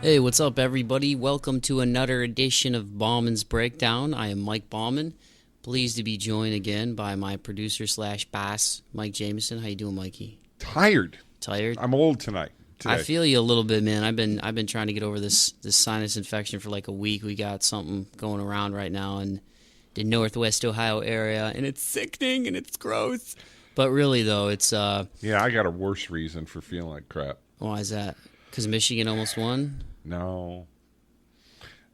Hey, what's up, everybody? Welcome to another edition of Bauman's Breakdown. I am Mike Bauman. Pleased to be joined again by my producer/boss, Mike Jameson. How you doing, Mikey? Tired. Tired? I'm old today. I feel you a little bit, man. I've been trying to get over this sinus infection for like a week. We got something going around right now in the Northwest Ohio area, and it's sickening and it's gross. But really, though, it's Yeah, I got a worse reason for feeling like crap. why is that? Because Michigan almost won? No.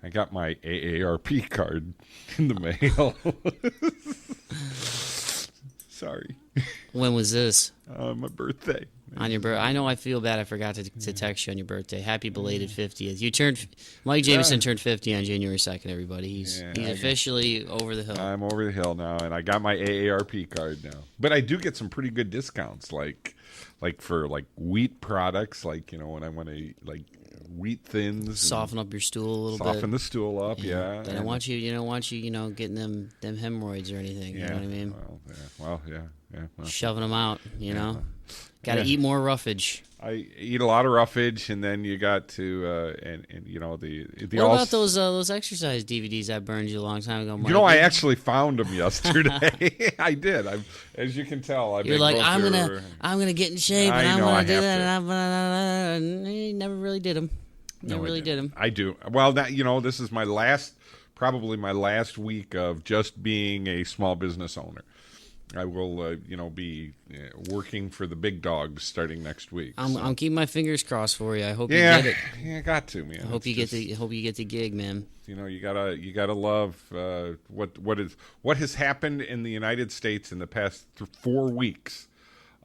I got my AARP card in the mail. Sorry. When was this? My birthday. On your birthday. I know I feel bad I forgot to text you on your birthday. Happy belated 50th. Mike Jameson turned 50 on January 2nd, everybody. He's officially over the hill. I'm over the hill now, and I got my AARP card now. But I do get some pretty good discounts, like for wheat products, when I want to wheat thins. Soften up your stool a little bit. Soften the stool up, yeah. They don't want you, getting them hemorrhoids or anything. You know what I mean? Well. Shoving them out, Got to eat more roughage. I eat a lot of roughage, and then you got to, the. What about those exercise DVDs I burned you a long time ago, Mike? I actually found them yesterday. I did. As you can tell, You're like, I'm gonna get in shape, and I'm gonna do that, and you never really did them. Did them. I do. Well, this is probably my last week of just being a small business owner. I will, be working for the big dogs starting next week. I'm keeping my fingers crossed for you. I hope you get it. Yeah, got to, man. I hope you get the gig, man. You gotta love what has happened in the United States in the past 4 weeks.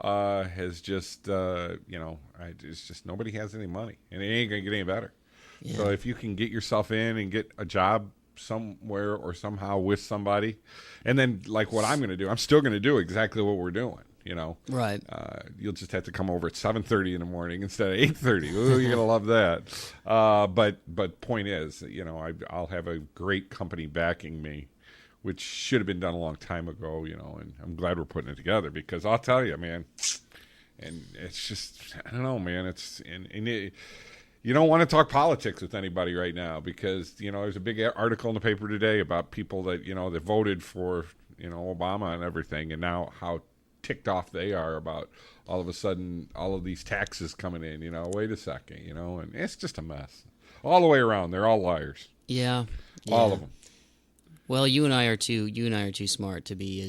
Has just it's just nobody has any money, and it ain't gonna get any better. Yeah. So if you can get yourself in and get a job somewhere or somehow with somebody, and then like what I'm going to do, I'm still going to do exactly what we're doing. Right. You'll just have to come over at 7:30 in the morning instead of 8:30. Ooh, you're gonna love that. But point is, I'll have a great company backing me, which should have been done a long time ago. And I'm glad we're putting it together, because I'll tell you, man, and it's just, I don't know, man. You don't want to talk politics with anybody right now, because there's a big article in the paper today about people that that voted for Obama and everything, and now how ticked off they are about all of a sudden all of these taxes coming in. Wait a second, and it's just a mess all the way around. They're all liars. Yeah. All of them. Well, you and I are too smart to be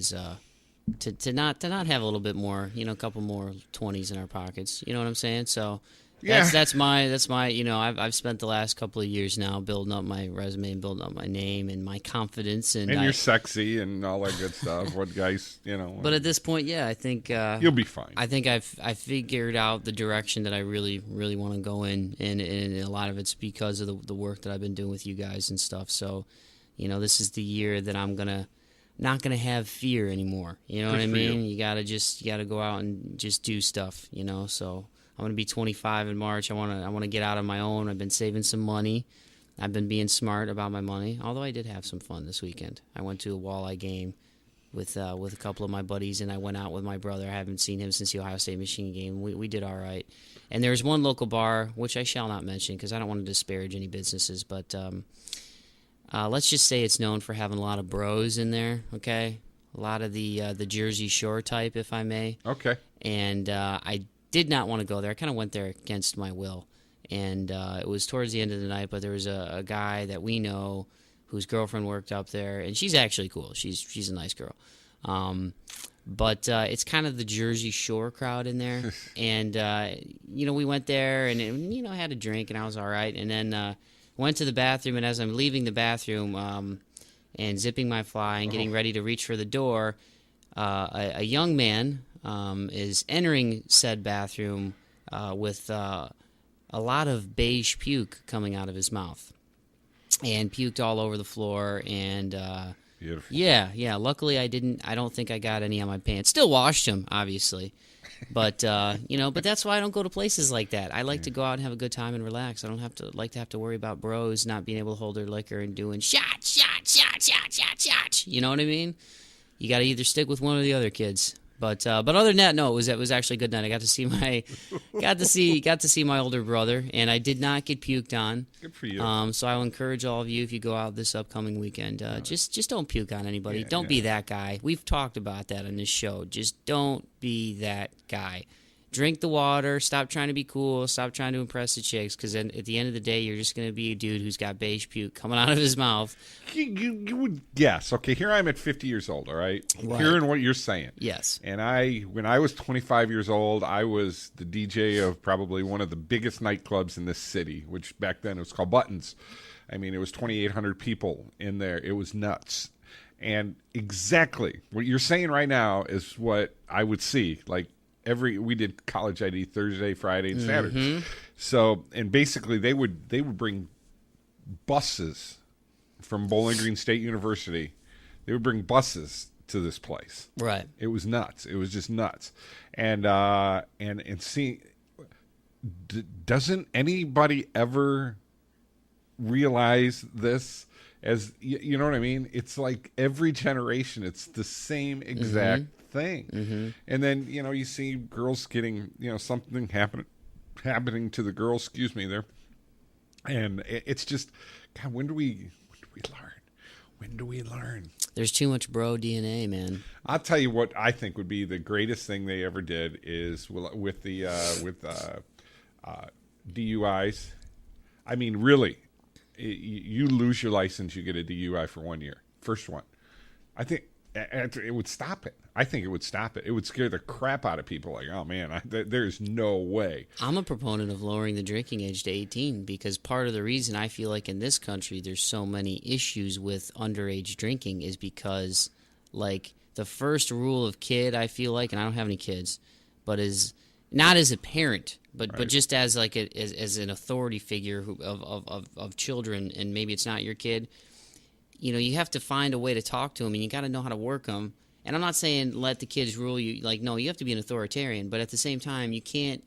to not have a little bit more, a couple more 20s in our pockets. You know what I'm saying? So. Yeah. That's my I've spent the last couple of years now building up my resume and building up my name and my confidence, and you're sexy and all that good stuff. What guys, But at this point, I think you'll be fine. I think I figured out the direction that I really want to go in, and a lot of it's because of the work that I've been doing with you guys and stuff. So, this is the year that I'm not gonna have fear anymore. You know what I mean? You gotta go out and just do stuff. So. I'm going to be 25 in March. I want to get out on my own. I've been saving some money. I've been being smart about my money, although I did have some fun this weekend. I went to a walleye game with a couple of my buddies, and I went out with my brother. I haven't seen him since the Ohio State-Michigan game. We did all right. And there's one local bar, which I shall not mention because I don't want to disparage any businesses, but let's just say it's known for having a lot of bros in there, okay? A lot of the Jersey Shore type, if I may. Okay. And I did not want to go there. I kind of went there against my will. And it was towards the end of the night, but there was a guy that we know whose girlfriend worked up there, and she's actually cool. She's a nice girl. But it's kind of the Jersey Shore crowd in there. And, we went there and, had a drink, and I was all right. And then went to the bathroom, and as I'm leaving the bathroom and zipping my fly and getting ready to reach for the door, a young man is entering said bathroom with a lot of beige puke coming out of his mouth, and puked all over the floor. And beautiful. Yeah. Luckily, I don't think I got any on my pants. Still washed them, obviously, but but that's why I don't go to places like that. I like to go out and have a good time and relax. I don't have to worry about bros not being able to hold their liquor and doing shot. You know what I mean? You got to either stick with one or the other, kids. But other than that, no, it was actually a good night. I got to see my older brother, and I did not get puked on. Good for you. So I will encourage all of you, if you go out this upcoming weekend, just don't puke on anybody. Don't be that guy. We've talked about that on this show. Just don't be that guy. Drink the water. Stop trying to be cool. Stop trying to impress the chicks, because then at the end of the day, you're just going to be a dude who's got beige puke coming out of his mouth. You would guess. Okay, here I am at 50 years old, all right? Hearing what you're saying. Yes. And when I was 25 years old, I was the DJ of probably one of the biggest nightclubs in this city, which back then it was called Buttons. I mean, it was 2,800 people in there. It was nuts. And exactly what you're saying right now is what I would see, like, we did college ID Thursday, Friday, and Saturday. So, and basically they would bring buses from Bowling Green State University. They would bring buses to this place. Right. It was nuts. It was just nuts. And see, doesn't anybody ever realize this? As you know what I mean? It's like every generation, it's the same exact thing. And then, you see girls getting, something happening to the girls, there. And it's just, God, when do we learn? When do we learn? There's too much bro DNA, man. I'll tell you what I think would be the greatest thing they ever did is with DUIs. I mean, really, you lose your license, you get a DUI for 1 year. First one. I think it would stop it. I think it would stop it. It would scare the crap out of people. Like, oh, man, there's no way. I'm a proponent of lowering the drinking age to 18 because part of the reason I feel like in this country there's so many issues with underage drinking is because, like, the first rule of kid, I feel like, and I don't have any kids, but is not as a parent, but just as like as an authority figure of children, and maybe it's not your kid. You have to find a way to talk to them, and you got to know how to work them. And I'm not saying let the kids rule you. Like, no, you have to be an authoritarian. But at the same time, you can't.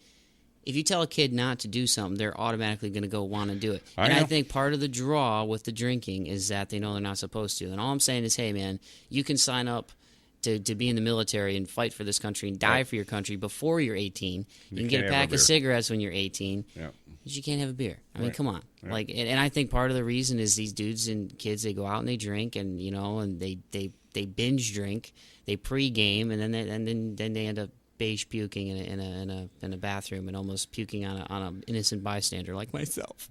If you tell a kid not to do something, they're automatically going to go want to do it. I think part of the draw with the drinking is that they know they're not supposed to. And all I'm saying is, hey, man, you can sign up to be in the military and fight for this country and die for your country before you're 18. You can get a pack of cigarettes when you're 18. Yeah. But you can't have a beer. I mean, come on. Right. Like, and I think part of the reason is these dudes and kids, they go out and they drink, and and they binge drink, they pregame, and then they end up beige puking in a bathroom and almost puking on an innocent bystander like myself.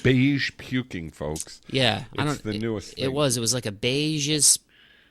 Beige puking, folks. Yeah, it's the newest thing. It was like a beigeish,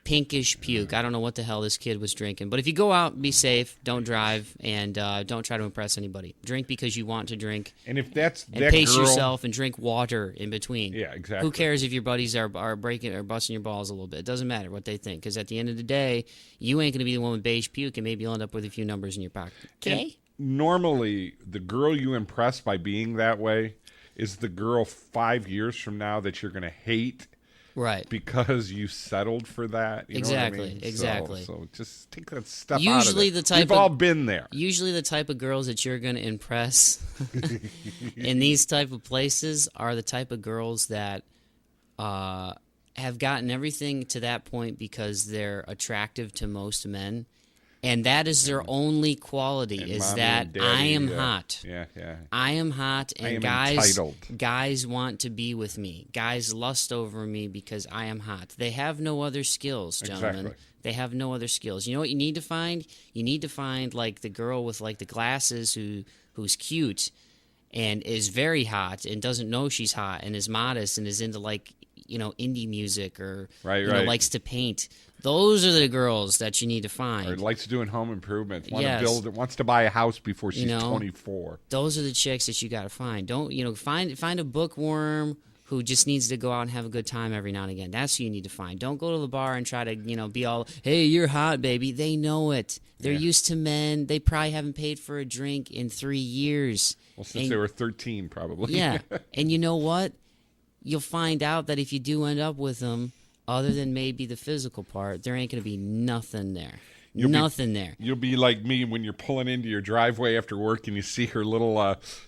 pinkish puke. I don't know what the hell this kid was drinking. But if you go out, be safe, don't drive, and don't try to impress anybody. Drink because you want to drink. And if that's and pace yourself and drink water in between. Yeah, exactly. Who cares if your buddies are breaking or busting your balls a little bit? It doesn't matter what they think, because at the end of the day, you ain't going to be the one with beige puke, and maybe you'll end up with a few numbers in your pocket. Okay? Normally, the girl you impress by being that way is the girl 5 years from now that you're going to hate. Right. Because you settled for that. You know what I mean? Exactly. So just take that stuff usually out of it. We've all been there. Usually the type of girls that you're going to impress in these type of places are the type of girls that have gotten everything to that point because they're attractive to most men. And that is their only quality, is that daddy, I am hot. Yeah. I am hot, and entitled. Guys want to be with me. Guys lust over me because I am hot. They have no other skills, gentlemen. Exactly. They have no other skills. You know what you need to find? You need to find, like, the girl with, like, the glasses who's cute and is very hot and doesn't know she's hot and is modest and is into, like, indie music or likes to paint. Those are the girls that you need to find. Or likes doing home improvements. Wants to buy a house before she's 24. Those are the chicks that you got to find. Don't find a bookworm who just needs to go out and have a good time every now and again. That's who you need to find. Don't go to the bar and try to be all, hey, you're hot, baby. They know it. They're used to men. They probably haven't paid for a drink in 3 years. Well, since they were 13, probably. Yeah, and you know what? You'll find out that if you do end up with them, other than maybe the physical part, there ain't going to be nothing there. Nothing there. You'll be like me when you're pulling into your driveway after work and you see her little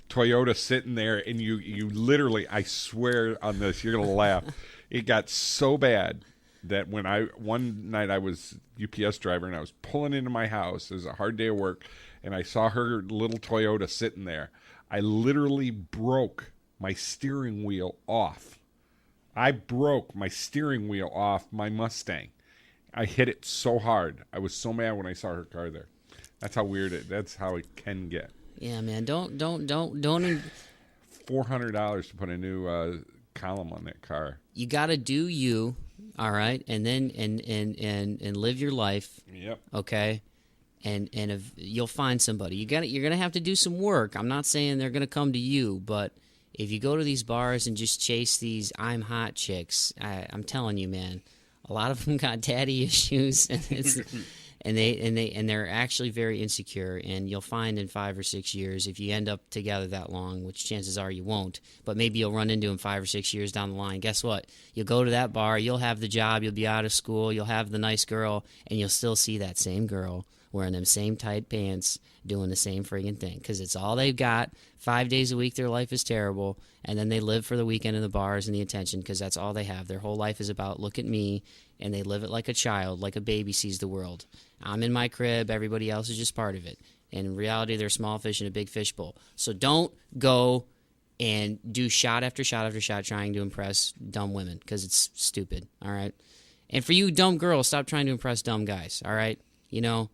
Toyota sitting there, and you literally, I swear on this, you're going to laugh. It got so bad that one night I was UPS driver and I was pulling into my house. It was a hard day of work, and I saw her little Toyota sitting there. I literally broke my steering wheel off. I broke my steering wheel off my Mustang. I hit it so hard. I was so mad when I saw her car there. That's how weird that's how it can get. Yeah, man. Don't. $400 to put a new column on that car. You got to do you, all right, and then and live your life. Yep. Okay. And if you'll find somebody. You're gonna have to do some work. I'm not saying they're gonna come to you, but if you go to these bars and just chase these I'm hot chicks, I'm telling you, man, a lot of them got daddy issues, and it's and they're actually very insecure. And you'll find in 5 or 6 years, if you end up together that long, which chances are you won't, but maybe you'll run into them 5 or 6 years down the line. Guess what? You'll go to that bar, you'll have the job, you'll be out of school, you'll have the nice girl, and you'll still see that same girl wearing them same tight pants, doing the same friggin' thing, because it's all they've got. 5 days a week, their life is terrible, and then they live for the weekend in the bars and the attention, because that's all they have. Their whole life is about, look at me, and they live it like a child, like a baby sees the world. I'm in my crib, everybody else is just part of it. And in reality, they're small fish in a big fish bowl. So don't go and do shot after shot after shot trying to impress dumb women, because it's stupid, all right? And for you dumb girls, stop trying to impress dumb guys, all right? You know,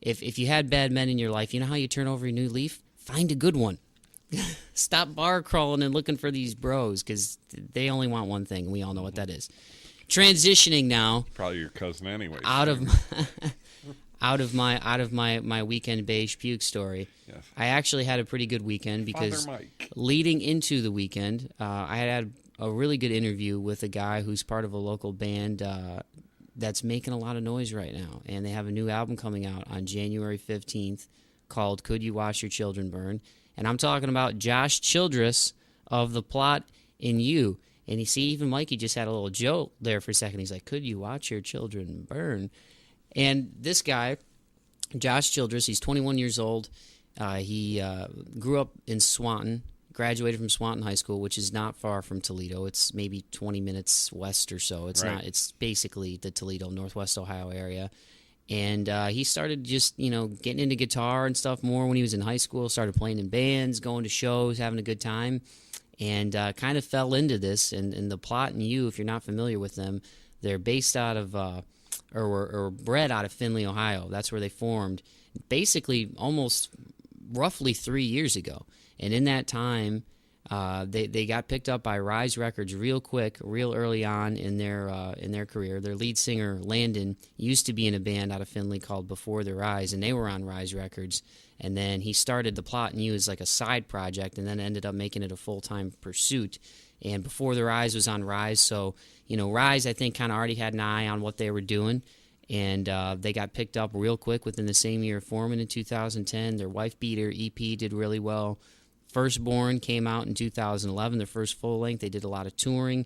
if you had bad men in your life, you know how you turn over a new leaf? Find a good one. Stop bar crawling and looking for these bros, because they only want one thing, and we all know what that is. Transitioning now. Probably your cousin anyway. Out of my weekend beige puke story. Yes. I actually had a pretty good weekend, because Father Mike. leading into the weekend, I had a really good interview with a guy who's part of a local band that's making a lot of noise right now, and they have a new album coming out on January 15th called Could You Watch Your Children Burn? And I'm talking about Josh Childress of The Plot in You. And you see, even Mikey just had a little joke there for a second. He's like, could you watch your children burn? And this guy, Josh Childress, he's 21 years old. He grew up in Swanton, graduated from Swanton High School, which is not far from Toledo. It's maybe 20 minutes west or so. It's right. not. It's basically the Toledo, Northwest Ohio area. And he started just, getting into guitar and stuff more when he was in high school, started playing in bands, going to shows, having a good time, and kind of fell into this. And The Plot and You, if you're not familiar with them, they're based out of, or bred out of Findlay, Ohio. That's where they formed, basically almost roughly 3 years ago. And in that time, they got picked up by Rise Records real early on in their career. Their lead singer, Landon, used to be in a band out of Findlay called Before the Rise, and they were on Rise Records. And then he started The Plot and You as like a side project, and then ended up making it a full-time pursuit. And Before the Rise was on Rise, so, Rise, I think, kind of already had an eye on what they were doing. And they got picked up real quick within the same year of forming in 2010. Their Wife Beater EP did really well. Firstborn came out in 2011, their first full-length. They did a lot of touring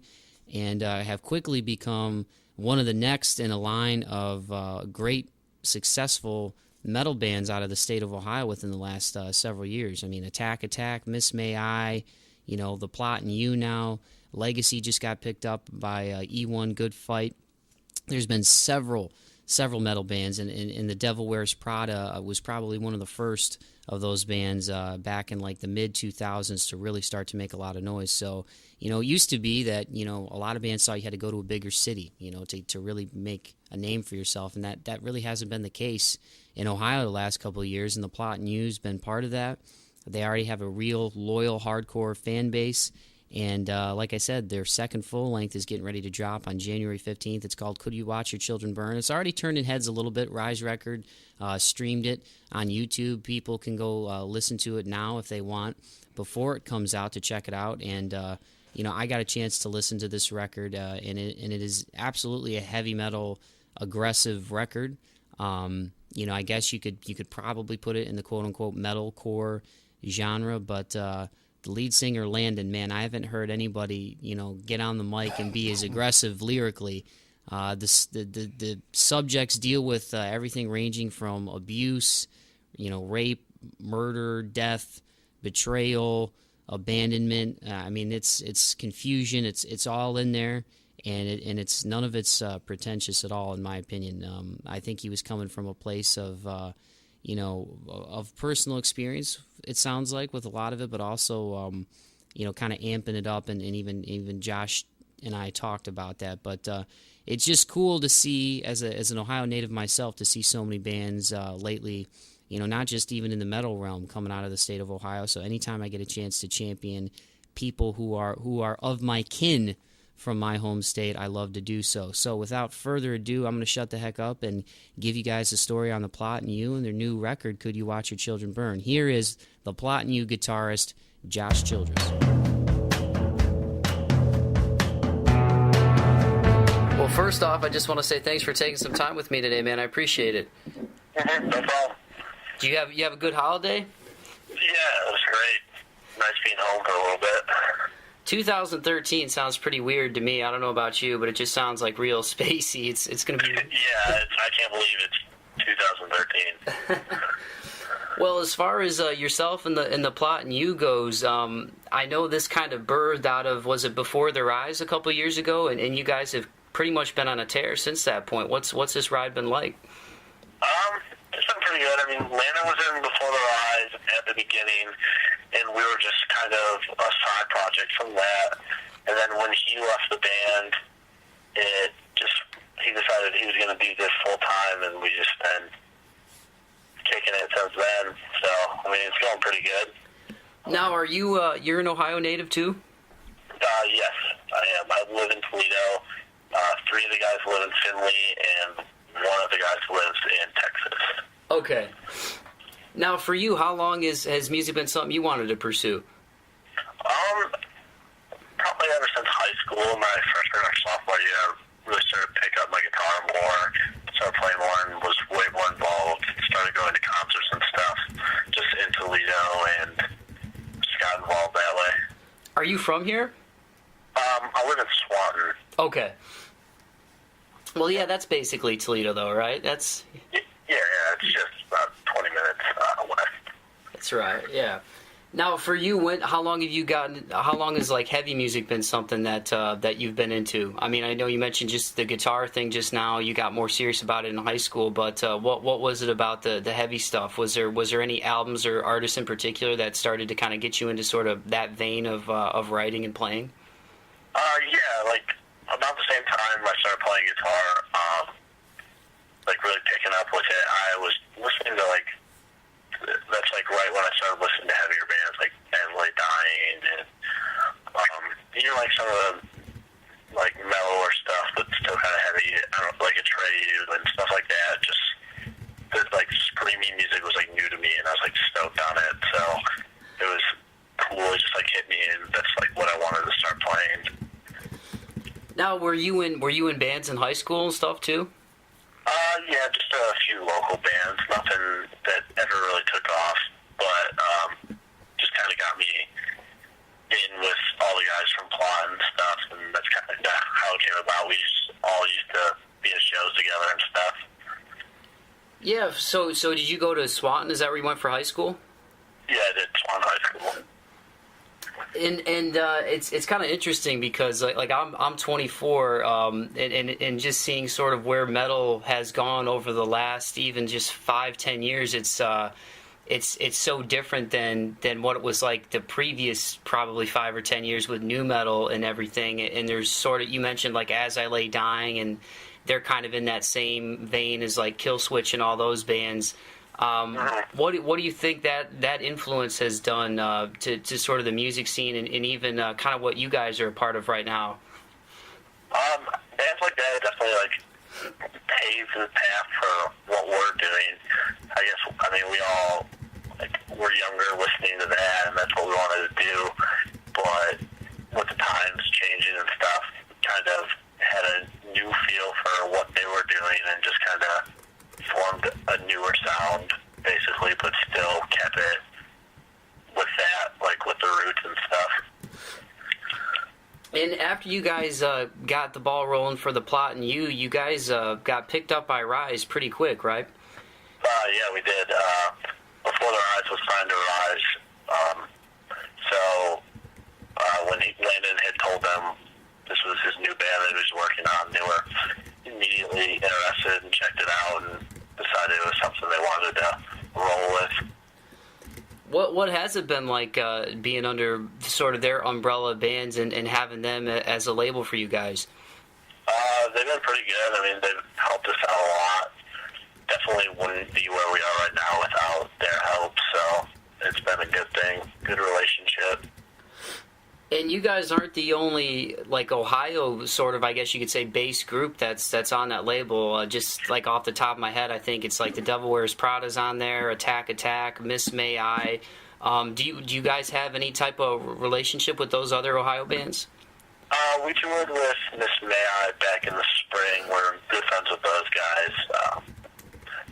and have quickly become one of the next in a line of great, successful metal bands out of the state of Ohio within the last several years. I mean, Attack, Miss May I, The Plot and You now. Legacy just got picked up by E1 Good Fight. There's been several metal bands, and The Devil Wears Prada was probably one of the first of those bands back in like the mid-2000s to really start to make a lot of noise. So, it used to be that, a lot of bands thought you had to go to a bigger city, to really make a name for yourself, and that really hasn't been the case in Ohio the last couple of years, and The Plot and You's been part of that. They already have a real loyal, hardcore fan base. And like I said, their second full-length is getting ready to drop on January 15th. It's called Could You Watch Your Children Burn? It's already turned in heads a little bit. Rise Record streamed it on YouTube. People can go listen to it now if they want before it comes out to check it out. And, I got a chance to listen to this record, and it is absolutely a heavy metal, aggressive record. I guess you could probably put it in the quote-unquote metalcore genre, but... the lead singer, Landon, man, I haven't heard anybody, get on the mic and be as aggressive lyrically. The subjects deal with everything ranging from abuse, rape, murder, death, betrayal, abandonment. It's confusion. It's all in there. and it's none of it's pretentious at all, in my opinion. I think he was coming from a place of of personal experience. It sounds like with a lot of it, but also kind of amping it up, and even Josh and I talked about that. But it's just cool to see, as an Ohio native myself, to see so many bands lately. Not just even in the metal realm coming out of the state of Ohio. So anytime I get a chance to champion people who are of my kin from my home state, I love to do so. So without further ado, I'm going to shut the heck up and give you guys a story on the Plot and You and their new record, Could You Watch Your Children Burn? Here is the Plot and You guitarist, Josh Childress. Well, first off, I just want to say thanks for taking some time with me today, man. I appreciate it. No problem. Do you have a good holiday? Yeah, it was great. Nice being home for a little bit. 2013 sounds pretty weird to me. I don't know about you, but it just sounds like real spacey. It's going to be... Yeah, I can't believe it's 2013. Well, as far as yourself and the Plot and You goes, I know this kind of birthed out of, was it Before Their Eyes a couple years ago? And you guys have pretty much been on a tear since that point. What's this ride been like? It's been pretty good. I mean, Landon was in Before Their Eyes at the beginning, and we were just kind of a side project from that. And then when he left the band, he decided he was going to be this full time, and we just been kicking it since then. So, I mean, it's going pretty good. Now, are you you're an Ohio native too? Yes, I am. I live in Toledo. 3 of the guys live in Findlay, and one of the guys lives in Texas. Okay. Now, for you, how long has music been something you wanted to pursue? Probably ever since high school, my freshman or sophomore year, I really started to pick up my guitar more, started playing more, and was way more involved, started going to concerts and stuff, just in Toledo, and just got involved that way. Are you from here? I live in Swanton. Okay. Well, yeah, that's basically Toledo, though, right? Yeah, it's just about 20 minutes west. That's right. Yeah. Now, for you, how long has like heavy music been something that you've been into? I mean, I know you mentioned just the guitar thing just now. You got more serious about it in high school, but what was it about the heavy stuff? Was there any albums or artists in particular that started to kind of get you into sort of that vein of writing and playing? Yeah, like about the same time I started playing guitar, like really picking up with it, I was listening to that's like right when I started listening to heavier bands like Lay Dying and even like some of the like mellower stuff that's still kind of heavy, like Atreyu and stuff like that. Just like screamy music was like new to me, and I was like stoked on it. So it was cool. It just like hit me, and that's like what I wanted to start playing. Now, were you in bands in high school and stuff too? Yeah, just a few local bands. Nothing that ever really took off, but just kind of got me in with all the guys from Plot and stuff, and that's kind of how it came about. We just all used to be at shows together and stuff. Yeah. So did you go to Swanton? Is that where you went for high school? Yeah, I did Swanton High School. And it's kind of interesting because like I'm 24, and just seeing sort of where metal has gone over the last even just 5-10 years, it's so different than what it was like the previous probably 5 or 10 years with new metal and everything. And there's sort of, you mentioned like As I Lay Dying, and they're kind of in that same vein as like Killswitch and all those bands. What do you think that influence has done to sort of the music scene and even kind of what you guys are a part of right now? Bands like that definitely like paves the path for what we're doing. I mean, we all were younger listening to that, and that's what we wanted to do. But with the times changing and stuff, kind of had a new feel for what they were doing, and just kind of formed a newer sound, basically, but still kept it with that, like with the roots and stuff. And after you guys got the ball rolling for the Plot and You guys got picked up by Rise pretty quick, right? Yeah, we did. Before Their Eyes was signed to Rise. So when Landon had told them this was his new band that he was was working on. They were immediately interested and checked it out and decided it was something they wanted to roll with. What has it been like being under sort of their umbrella bands and having them as a label for you guys? They've been pretty good. I mean, they've helped us out a lot. Definitely wouldn't be where we are right now without their help, so it's been a good thing, good relationship. And you guys aren't the only, like, Ohio sort of, I guess you could say, bass group that's on that label. Just, like, off the top of my head, I think it's, like, The Devil Wears Prada's on there, Attack, Miss May I. Do you guys have any type of relationship with those other Ohio bands? We toured with Miss May I back in the spring. We're good friends with those guys.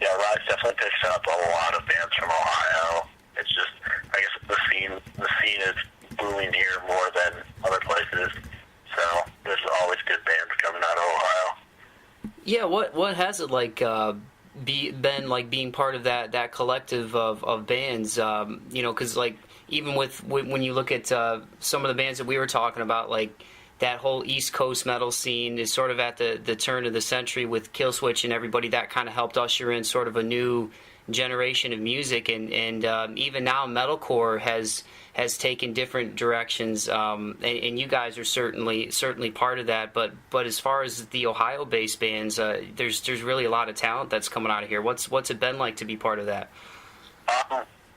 Yeah, Rise definitely picks up a lot of bands from Ohio. It's just, I guess the scene is booming here more than other places. So there's always good bands coming out of Ohio. Yeah, what has it like been like being part of that collective of bands? Because like even when you look at some of the bands that we were talking about, like that whole East Coast metal scene is sort of at the turn of the century with Killswitch and everybody that kind of helped usher in sort of a new generation of music, and even now metalcore has taken different directions, and you guys are certainly part of that. But as far as the Ohio-based bands, there's really a lot of talent that's coming out of here. What's it been like to be part of that?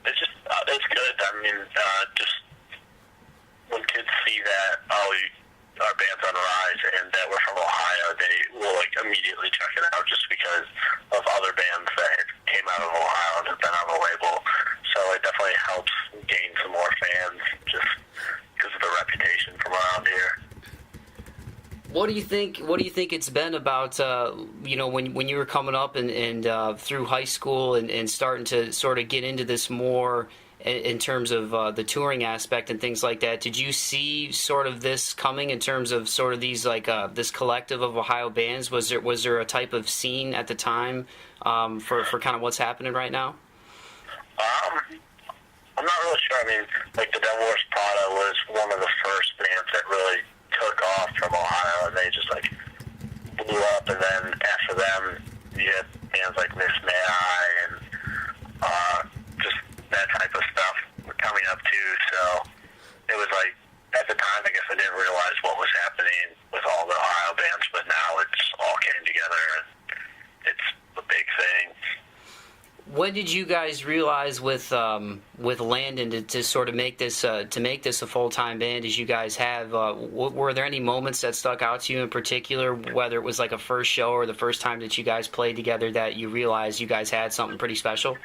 It's good. I mean, just when kids see that our band's on the rise and that we're from Ohio, they will like immediately check it out just because of other bands that came out of Ohio and have been on the label. So it definitely helps gain some more fans just because of the reputation from around here. What do you think it's been about when you were coming up and through high school and starting to sort of get into this more in terms of the touring aspect and things like that? Did you see sort of this coming in terms of sort of these like this collective of Ohio bands? Was there a type of scene at the time for kind of what's happening right now? I'm not really sure. I mean, like the Devil Wears Prada was one of the first bands that really took off from Ohio, and they just like blew up. And then after them, you had bands like Miss May I and just that type of stuff coming up too. So it was like at the time, I guess I didn't realize what was happening with all the Ohio bands, but now it's all came together and it's a big thing. When did you guys realize with Landon to sort of make this a full-time band as you guys have? Were there any moments that stuck out to you in particular, whether it was like a first show or the first time that you guys played together, that you realized you guys had something pretty special?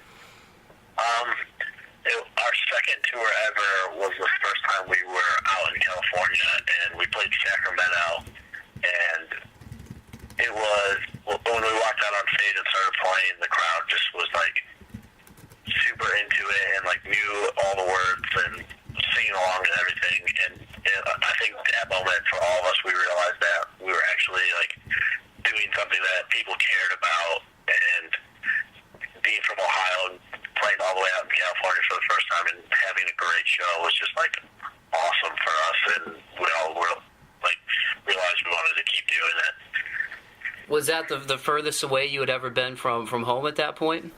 Our second tour ever was the first time we were out in California, and we played Sacramento, and it was, when we walked out on stage and started playing, the crowd just was like super into it and like knew all the words and singing along and everything. And I think at that moment for all of us, we realized that we were actually like doing something that people cared about, and being from Ohio and playing all the way out in California for the first time and having a great show was just like awesome for us, and we all were like realized we wanted to keep doing it. Was that the furthest away you had ever been from home at that point?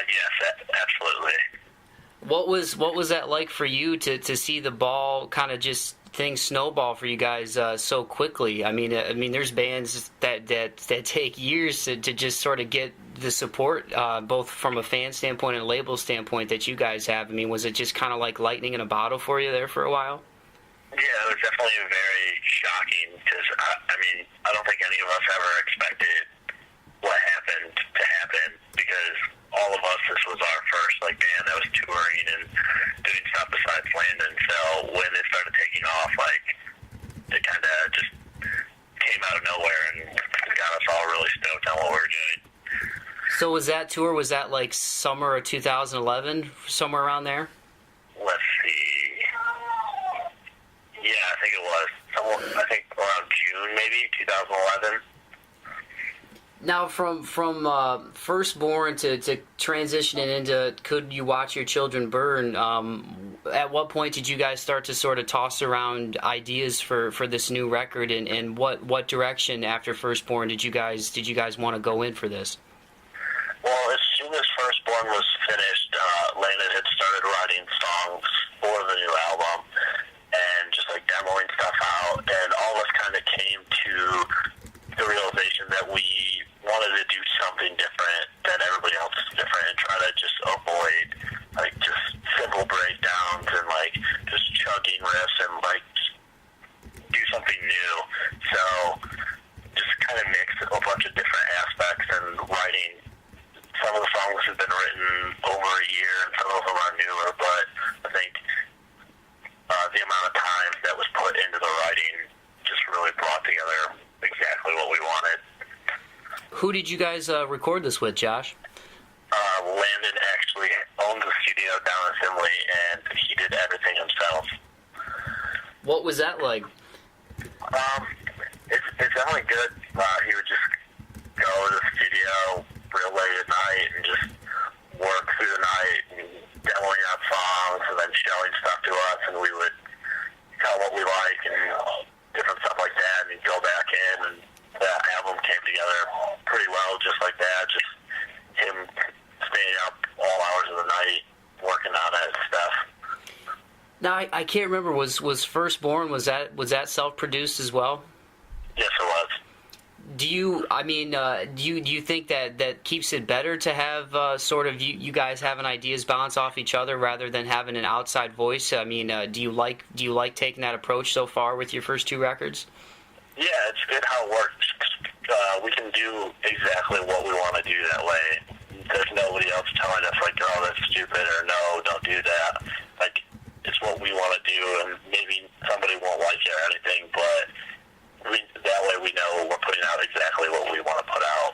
Yes, absolutely. What was that like for you to see the ball kind of just things snowball for you guys so quickly? I mean, there's bands that take years to just sort of get the support, both from a fan standpoint and a label standpoint, that you guys have. I mean, was it just kind of like lightning in a bottle for you there for a while? Yeah, it was definitely very shocking because, I don't think any of us ever expected what happened to happen, because all of us, this was our first band that was touring and doing stuff besides Landon. So when it started taking off, it kind of just came out of nowhere and got us all really stoked on what we were doing. So was that tour, was that like summer of 2011, somewhere around there? Let's see. Yeah, I think it was. I think around June, maybe, 2011. Now, from Firstborn to transitioning into Could You Watch Your Children Burn, at what point did you guys start to sort of toss around ideas for this new record, and what direction after Firstborn did you guys want to go in for this? Well, as soon as Firstborn was finished, Landon had started writing songs for the new album and just like demoing stuff out, and all of us kind of came to the realization that we wanted to do something different than everybody else is different and try to just avoid like just simple breakdowns and like just chugging riffs and like do something new. So just kind of mix a bunch of different aspects and writing. Some of the songs have been written over a year and some of them are newer, but I think the amount of time that was put into the writing just really brought together exactly what we wanted. Who did you guys record this with, Josh? Landon actually owns a studio down in Finley, and he did everything himself. What was that like? It's definitely good. He would just go to the studio real late at night and just work through the night and demoing out songs and then showing stuff to us, and we would tell what we like and different stuff like that, and he'd go back in, and that album came together pretty well just like that, just him staying up all hours of the night working on it and stuff. Now, I can't remember, was Firstborn, was that self-produced as well? Yes, it was. Do you think that keeps it better to have sort of you guys having ideas bounce off each other rather than having an outside voice? I mean, do you like taking that approach so far with your first two records? Yeah, it's good how it works. We can do exactly what we want to do that way. There's nobody else telling us like, oh, that's stupid, or no, don't do that. Like, it's what we want to do, and maybe somebody won't like it or anything, but that way we know we're putting out exactly what we want to put out.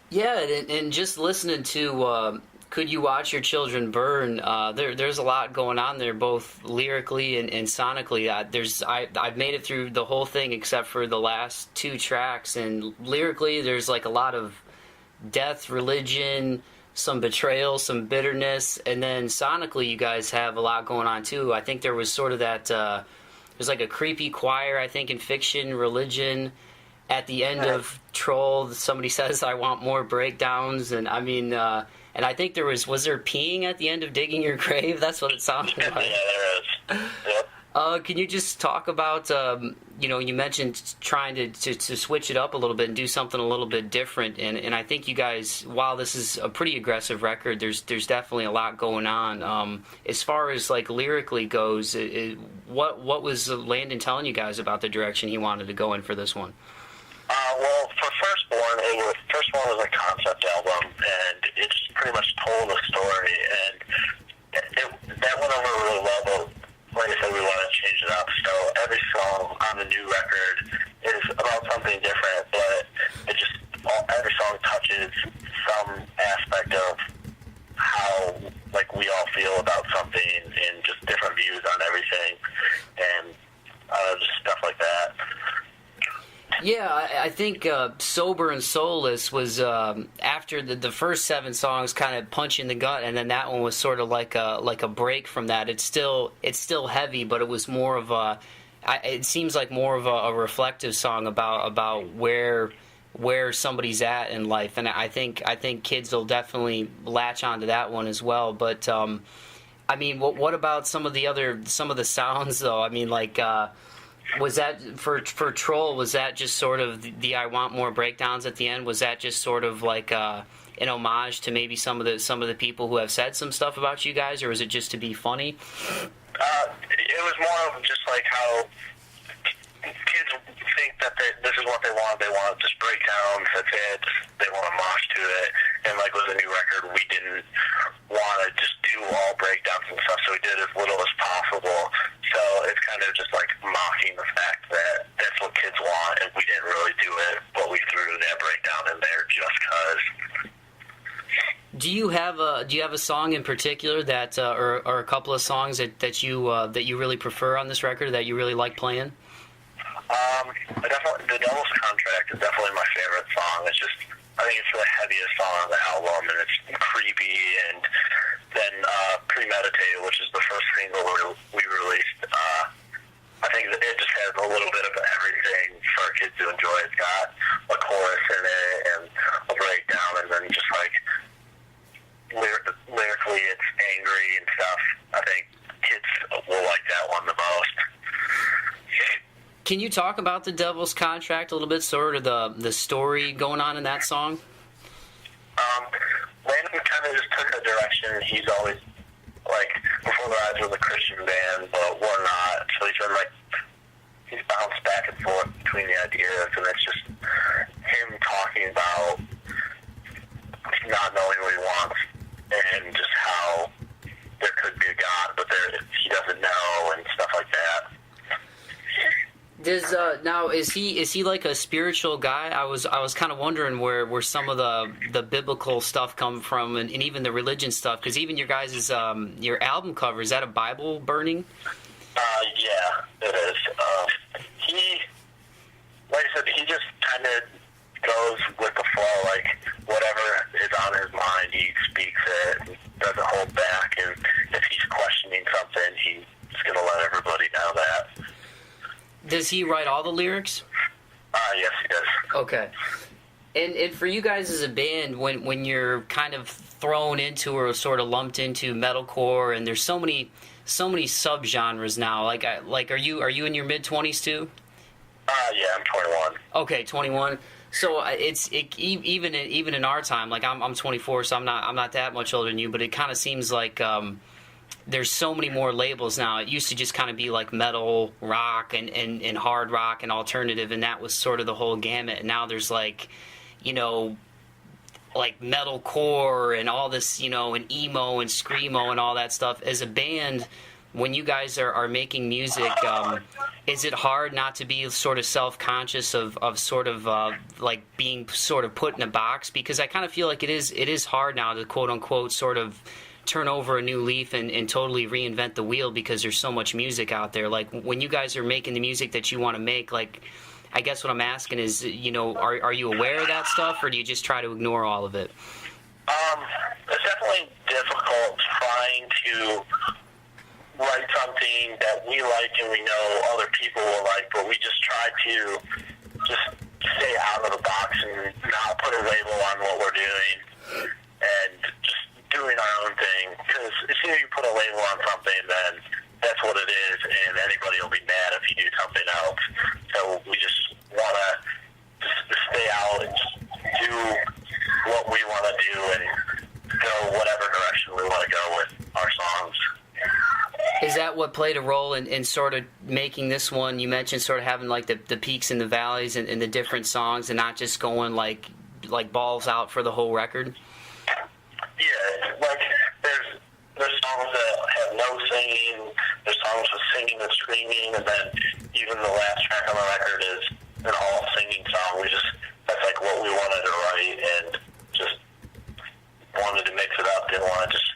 Yeah, and just listening to Could You Watch Your Children Burn, there's a lot going on there, both lyrically and sonically. I've made it through the whole thing except for the last two tracks, and lyrically there's like a lot of death, religion, some betrayal, some bitterness, and then sonically you guys have a lot going on too. I think there was sort of that... there's like a creepy choir, I think, in Fiction, Religion. At the end of Troll, somebody says, I want more breakdowns. And I mean, and I think was there peeing at the end of Digging Your Grave? That's what it sounded like. Yeah, there is. Yep. Can you just talk about, you mentioned trying to switch it up a little bit and do something a little bit different. And I think you guys, while this is a pretty aggressive record, there's definitely a lot going on. As far as like lyrically goes, what was Landon telling you guys about the direction he wanted to go in for this one? Well, for Firstborn was a concept album, and it's pretty much told a story, and that went over really well, but like I said, we wanted to change it up. So every song on the new record is about something different, but every song touches some aspect of how like we all feel about something and just different views on everything, and just stuff like that. Yeah, I think Sober and Soulless was after the first 7 songs kind of punch in the gut, and then that one was sort of like a break from that. It's still heavy, but it was more of it seems like more of a reflective song about where somebody's at in life, and I think kids will definitely latch onto that one as well. But I mean, what about some of the sounds though? I mean, like. Was that for Troll? Was that just sort of the I want more breakdowns at the end? Was that just sort of like an homage to maybe some of the people who have said some stuff about you guys, or was it just to be funny? It was more of just like how kids think that this is what they want. They want just breakdowns. That's it. They want to mosh to it. And like with the new record, we didn't want to just do all breakdowns and stuff, so we did as little as possible. So it's kind of just like mocking the fact that that's what kids want, and we didn't really do it, but we threw that breakdown in there just because. Do you have a song in particular that, or a couple of songs that you really prefer on this record, that you really like playing? Definitely, the Devil's Contract is definitely my favorite song. It's I think it's the heaviest song on the album, and it's creepy. And then Premeditated, which is the first single we released, I think that it just has a little bit of everything for our kids to enjoy. It's got a chorus in it and a breakdown, and then just like lyrically it's angry and stuff. I think kids will like that one the most. Can you talk about the Devil's Contract a little bit, sort of the story going on in that song? Landon kind of just took a direction. He's always, like, Before the Eyes was a Christian band, but we're not. So he's bounced back and forth between the ideas, and it's just him talking about not knowing what he wants and just how there could be a God, but he doesn't know and stuff like that. Now is he like a spiritual guy? I was kind of wondering where some of the biblical stuff come from, and even the religion stuff, because even your guys' your album cover, is that a Bible burning? Yeah, it is. Like I said, he just kind of goes with the flow, like whatever is on his mind, he speaks it, doesn't hold back, and if he's questioning something, he's gonna let everybody know that. Does he write all the lyrics? Yes, he does. Okay. And for you guys as a band, when you're kind of thrown into or sort of lumped into metalcore, and there's so many subgenres now. Like are you in your mid-20s too? Yeah, I'm 21. Okay, 21. So even in our time, like I'm 24, so I'm not that much older than you, but it kind of seems like there's so many more labels now. It used to just kind of be like metal, rock, and hard rock and alternative, and that was sort of the whole gamut. And now there's like, like metalcore and all this, and emo and screamo and all that stuff. As a band, when you guys are making music, is it hard not to be sort of self-conscious of sort of like being sort of put in a box? Because I kind of feel like it is hard now to quote-unquote sort of turn over a new leaf and totally reinvent the wheel, because there's so much music out there. Like when you guys are making the music that you want to make, like I guess what I'm asking is, are you aware of that stuff, or do you just try to ignore all of it? It's definitely difficult trying to write something that we like and we know other people will like, but we just try to just stay out of the box and not put a label on what we're doing and just doing our own thing. Because as soon as you put a label on something, then that's what it is, and anybody will be mad if you do something else. So we just want to just stay out and just do what we want to do and go whatever direction we want to go with our songs. Is that what played a role in sort of making this one? You mentioned sort of having like the peaks and the valleys and the different songs, and not just going like balls out for the whole record? Yeah, like there's songs that have no singing, there's songs with singing and screaming, and then even the last track on the record is an all singing song. That's like what we wanted to write, and just wanted to mix it up. Didn't want to just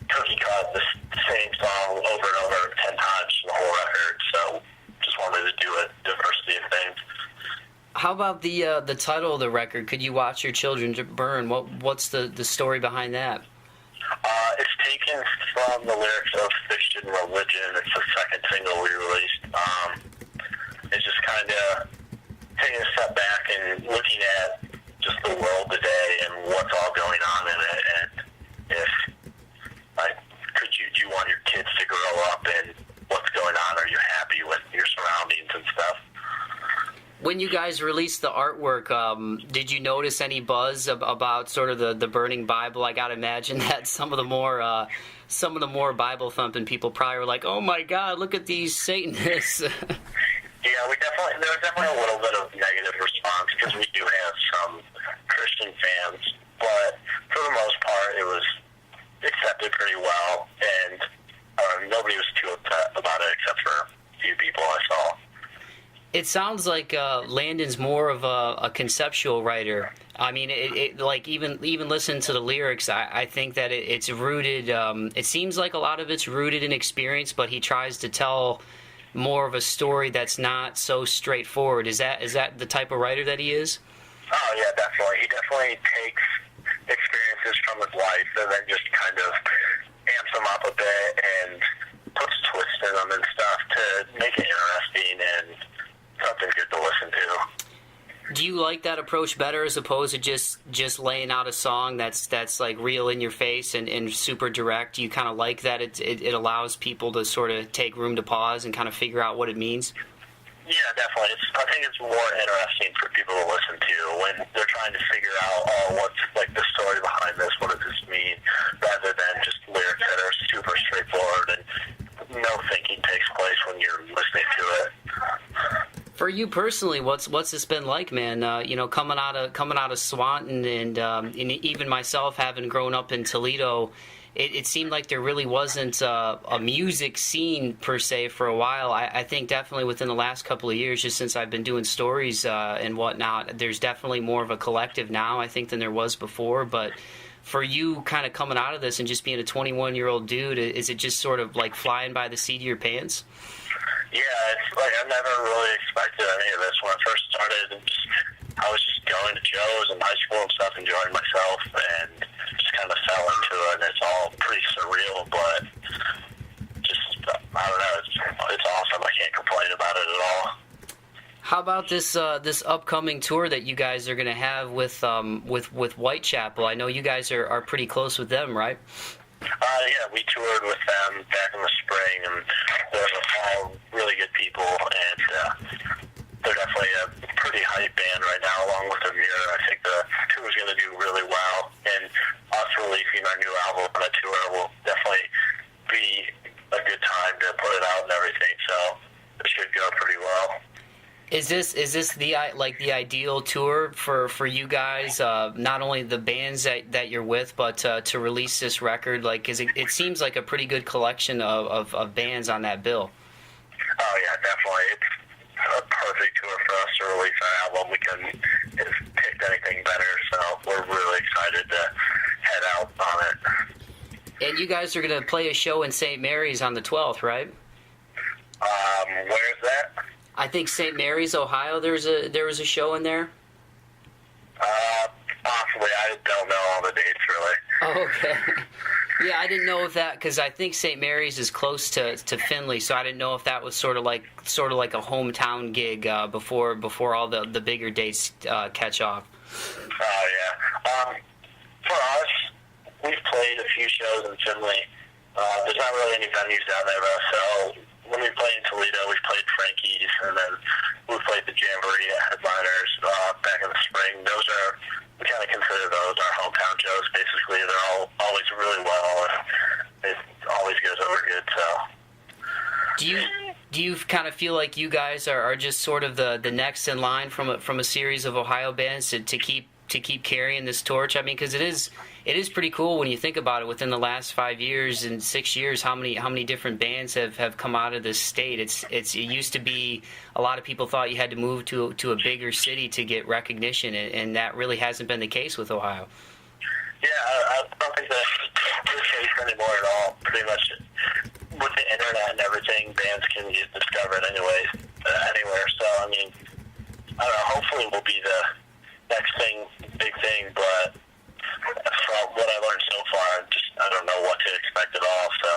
cookie cut the same song over and over 10 times the whole record. So just wanted to do a diversity of things. How about the title of the record? Could you watch your children burn? What's the story behind that? It's taken from the lyrics of Fiction Religion. It's the second single we released. It's just kind of taking a step back and looking at just the world today and what's all going on in it, and if do you want your kids to grow up and what's going on? Are you happy with your surroundings and stuff? When you guys released the artwork, did you notice any buzz about sort of the burning Bible? I gotta imagine that some of the more Bible thumping people probably were like, "Oh my God, look at these Satanists." Yeah, there was definitely a little bit of negative response, because we do have some Christian fans, but for the most part, it was accepted pretty well, and nobody was too upset about it except for a few people I saw. It sounds like Landon's more of a conceptual writer. I mean, it like even listening to the lyrics, I think that it's rooted. It seems like a lot of it's rooted in experience, but he tries to tell more of a story that's not so straightforward. Is that the type of writer that he is? Oh yeah, definitely. He definitely takes experiences from his life and then just kind of amps them up a bit and puts twists in them and stuff to make it interesting and something good to listen to. Do you like that approach better as opposed to just laying out a song that's like real in your face and super direct? You kind of like that it allows people to sort of take room to pause and kind of figure out what it means? Yeah, definitely. I think it's more interesting for people to listen to when they're trying to figure out, what's like the story behind this, what does this mean, rather than just lyrics that are super straightforward and no thinking takes place when you're listening to it. For you personally, what's this been like, man? Coming out of Swanton and even myself, having grown up in Toledo, it seemed like there really wasn't a music scene per se for a while. I think definitely within the last couple of years, just since I've been doing stories and whatnot, there's definitely more of a collective now, I think, than there was before. But for you kind of coming out of this and just being a 21-year-old dude, is it just sort of like flying by the seat of your pants? Yeah, it's like I never really expected any of this when I first started. I was just going to shows in high school and stuff, enjoying myself, and just kind of fell into it. And it's all pretty surreal, but just I don't know. It's awesome. I can't complain about it at all. How about this upcoming tour that you guys are going to have with Whitechapel? I know you guys are pretty close with them, right? Yeah, we toured with them back in the spring, and they're all really good people, and they're definitely a pretty hype band right now, along with Amir. I think the tour is going to do really well, and us releasing our new album on the tour will definitely be a good time to put it out and everything, so it should go pretty well. Is this the ideal tour for you guys? Not only the bands that you're with, but to release this record, it seems like a pretty good collection of bands on that bill. Oh yeah, definitely. It's a perfect tour for us to release our album. We couldn't have picked anything better, so we're really excited to head out on it. And you guys are going to play a show in St. Mary's on the 12th, right? Where's that? I think St. Mary's, Ohio. There was a show in there. Possibly. I don't know all the dates really. Oh, okay. Yeah, I didn't know if that, because I think St. Mary's is close to Findlay, so I didn't know if that was sort of like a hometown gig before all the bigger dates catch off. Oh yeah. For us, we've played a few shows in Findlay. There's not really any venues down there though, so when we played in Toledo, we played Frankie's, and then we played the Jamboree Headliners back in the spring. We kind of consider those our hometown shows, basically. They're always really well, and it always goes over good, so. Do you kind of feel like you guys are just sort of the next in line from a series of Ohio bands to keep carrying this torch? I mean, because it is pretty cool when you think about it. Within the last 5 years and 6 years, how many different bands have come out of this state? It used to be a lot of people thought you had to move to a bigger city to get recognition, and that really hasn't been the case with Ohio. Yeah, I don't think that's the case anymore at all. Pretty much with the internet and everything, bands can get discovered anywhere. So I mean, I don't know. Hopefully, we'll be the next big thing, but from what I learned so far, I don't know what to expect at all, so.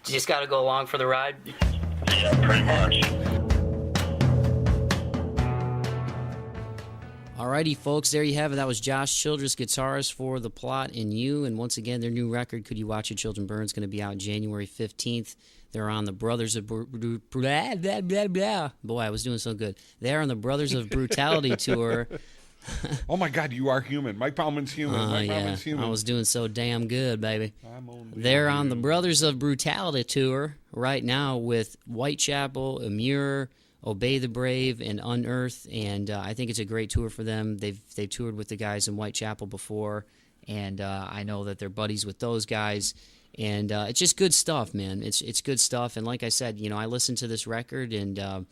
You just got to go along for the ride? Yeah, pretty much. Alrighty, folks, there you have it. That was Josh Childress, guitarist for The Plot and You, and once again, their new record, Could You Watch Your Children Burn, is going to be out January 15th. They're on the Brothers of blah, blah, blah, blah. Boy, I was doing so good. They're on the Brothers of Brutality tour. Oh my God, you are human. Mike Bauman's human. Bauman's human. I was doing so damn good, baby. They're on the Brothers of Brutality tour right now with Whitechapel, Amur, Obey the Brave, and Unearth, and I think it's a great tour for them. They've toured with the guys in Whitechapel before, and I know that they're buddies with those guys, and it's just good stuff, man. It's good stuff, and like I said, I listened to this record, and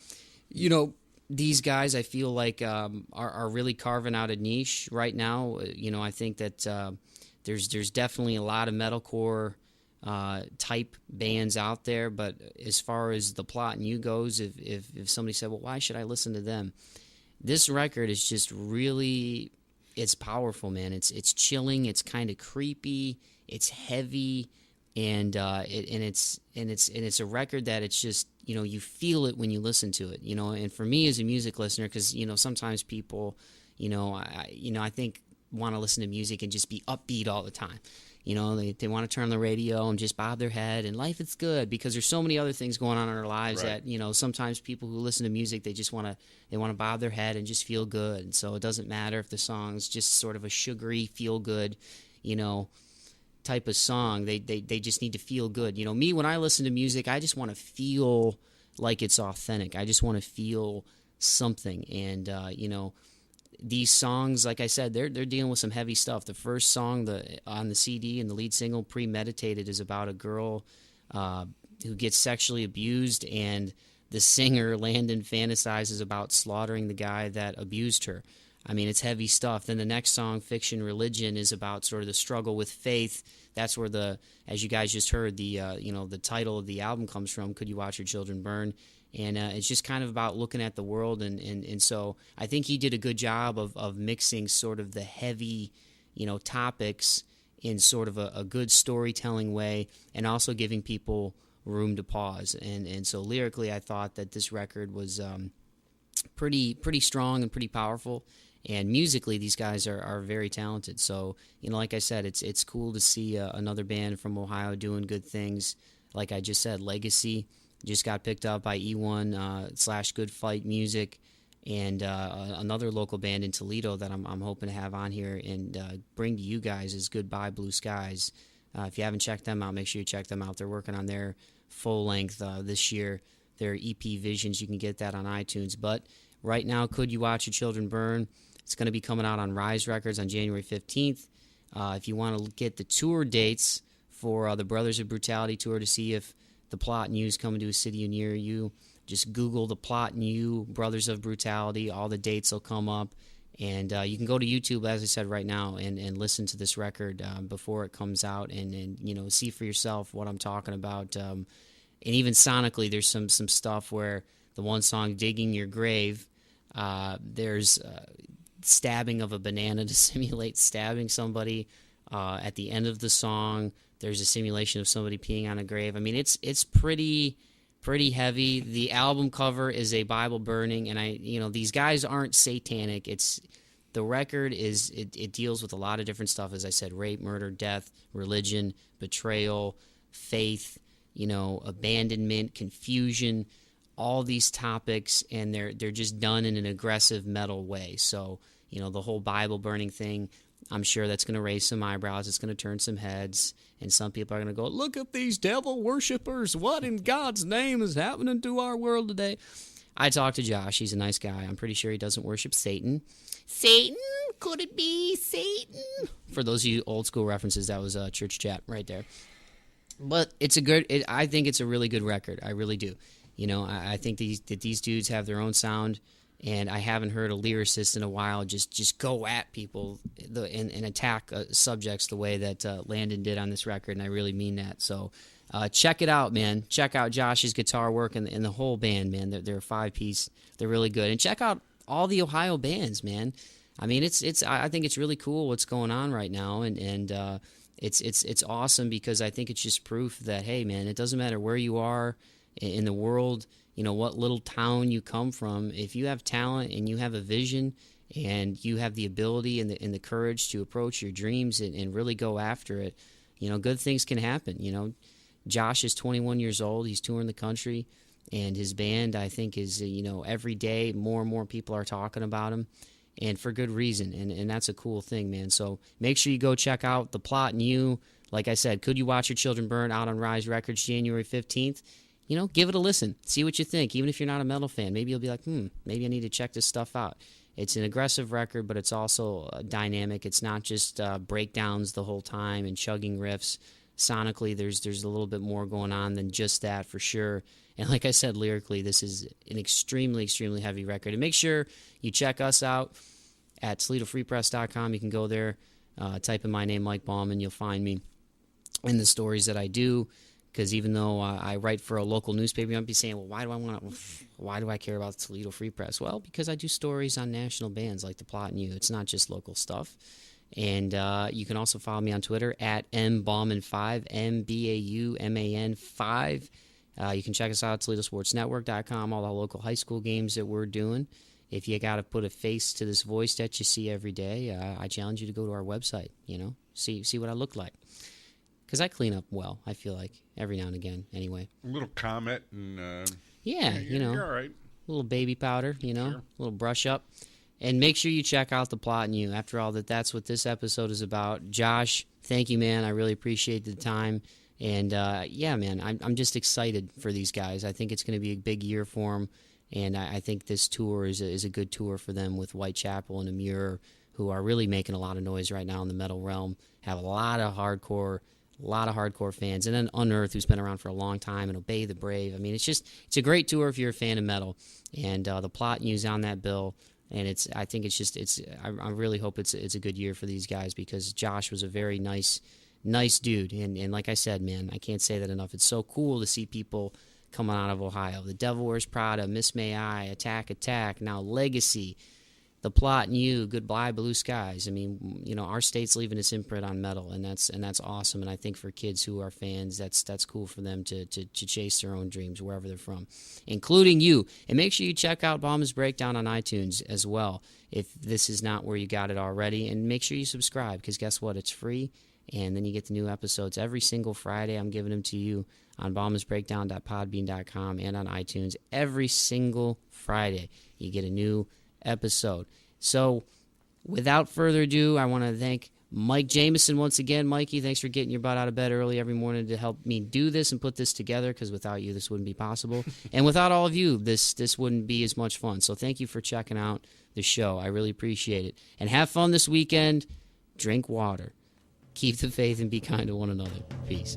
these guys, I feel like, are really carving out a niche right now. I think that there's definitely a lot of metalcore type bands out there, but as far as The Plot and You goes, if somebody said, well, why should I listen to them? this record is just really, it's powerful, man. It's chilling. It's kind of creepy. It's heavy, and it's a record that it's just, you feel it when you listen to it, And for me as a music listener, because sometimes people, I think want to listen to music and just be upbeat all the time. They want to turn on the radio and just bob their head, and life is good because there's so many other things going on in our lives Right. that, sometimes people who listen to music, they just want to bob their head and just feel good. And so it doesn't matter if the song's just sort of a sugary, feel good, type of song. They just need to feel good. Me, when I listen to music, I just want to feel like it's authentic. I just want to feel something. And, these songs, like I said, they're dealing with some heavy stuff. The first song on the CD and the lead single, Premeditated, is about a girl who gets sexually abused, and the singer, Landon, fantasizes about slaughtering the guy that abused her. I mean, it's heavy stuff. Then the next song, Fiction Religion, is about sort of the struggle with faith. That's where as you guys just heard, the title of the album comes from, Could You Watch Your Children Burn? And it's just kind of about looking at the world. And so I think he did a good job of mixing sort of the heavy, topics in sort of a good storytelling way, and also giving people room to pause. And so lyrically, I thought that this record was pretty strong and pretty powerful. And musically, these guys are very talented. So, like I said, it's cool to see another band from Ohio doing good things. Like I just said, Legacy just got picked up by E1 / Good Fight Music, and another local band in Toledo that I'm hoping to have on here and bring to you guys is Goodbye Blue Skies. If you haven't checked them out, make sure you check them out. They're working on their full length this year, their EP Visions. You can get that on iTunes. But right now, Could You Watch Your Children Burn? It's going to be coming out on Rise Records on January 15th. If you want to get the tour dates for the Brothers of Brutality tour to see if The Plot and You is coming to a city near you, just Google The Plot and You, Brothers of Brutality. All the dates will come up. And you can go to YouTube, as I said, right now and listen to this record before it comes out and see for yourself what I'm talking about. And even sonically, there's some stuff where the one song, Digging Your Grave, there's stabbing of a banana to simulate stabbing somebody. At the end of the song, there's a simulation of somebody peeing on a grave. I mean, it's pretty heavy. The album cover is a Bible burning, and these guys aren't satanic. The record it deals with a lot of different stuff, as I said: rape, murder, death, religion, betrayal, faith, abandonment, confusion, all these topics, and they're just done in an aggressive metal way. So, the whole Bible burning thing, I'm sure that's going to raise some eyebrows. It's going to turn some heads, and some people are going to go, look at these devil worshippers. What in God's name is happening to our world today? I talked to Josh. He's a nice guy. I'm pretty sure he doesn't worship Satan. Satan? Could it be Satan? For those of you old school references, that was a church chat right there. But I think it's a really good record. I really do. I think that these dudes have their own sound, and I haven't heard a lyricist in a while just go at people and attack subjects the way that Landon did on this record, and I really mean that. So check it out, man. Check out Josh's guitar work and the whole band, man. They're a 5-piece. They're really good. And check out all the Ohio bands, man. I mean, I think it's really cool what's going on right now, and it's awesome because I think it's just proof that, hey, man, it doesn't matter where you are in the world, what little town you come from. If you have talent and you have a vision and you have the ability and the courage to approach your dreams and really go after it, good things can happen. Josh is 21 years old. He's touring the country, and his band, I think, is, every day more and more people are talking about him, and for good reason, and that's a cool thing, man. So make sure you go check out The Plot and You. Like I said, Could You Watch Your Children Burn, out on Rise Records January 15th. Give it a listen. See what you think. Even if you're not a metal fan, maybe you'll be like, maybe I need to check this stuff out. It's an aggressive record, but it's also dynamic. It's not just breakdowns the whole time and chugging riffs. Sonically, there's a little bit more going on than just that, for sure. And like I said, lyrically, this is an extremely, extremely heavy record. And make sure you check us out at ToledoFreePress.com. You can go there, type in my name, Mike Bauman, you'll find me, and the stories that I do. Because even though I write for a local newspaper, you might be saying, well, why do I care about the Toledo Free Press? Well, because I do stories on national bands like The Plot and You. It's not just local stuff. And you can also follow me on Twitter at mbauman5, MBAUMAN 5. You can check us out at ToledoSportsNetwork.com, all the local high school games that we're doing. If you got to put a face to this voice that you see every day, I challenge you to go to our website, see what I look like. Because I clean up well, I feel like, every now and again, anyway. A little comment and... you're all right. A little baby powder, Sure. a little brush up. And make sure you check out The Plot and You. After all, that's what this episode is about. Josh, thank you, man. I really appreciate the time. And, man, I'm just excited for these guys. I think it's going to be a big year for them. And I think this tour is a good tour for them with Whitechapel and Amur, who are really making a lot of noise right now in the metal realm, have a lot of hardcore fans. And then Unearth, who's been around for a long time, and Obey the Brave. I mean, it's a great tour if you're a fan of metal. And The Plot and You's on that bill. And I really hope it's a good year for these guys, because Josh was a very nice dude. And like I said, man, I can't say that enough. It's so cool to see people coming out of Ohio. The Devil Wears Prada, Miss May I, Attack, now Legacy, The Plot and You, Goodbye Blue Skies. I mean, our state's leaving its imprint on metal, and that's awesome. And I think for kids who are fans, that's cool for them to chase their own dreams wherever they're from, including you. And make sure you check out Bauman's Breakdown on iTunes as well, if this is not where you got it already. And make sure you subscribe, because guess what? It's free, and then you get the new episodes every single Friday. I'm giving them to you on baumansbreakdown.podbean.com and on iTunes. Every single Friday, you get a new episode. So, without further ado, I want to thank Mike Jameson once again. Mikey, thanks for getting your butt out of bed early every morning to help me do this and put this together, because without you, this wouldn't be possible. And without all of you, this wouldn't be as much fun. So thank you for checking out the show. I really appreciate it. And have fun this weekend. Drink water. Keep the faith and be kind to one another. Peace.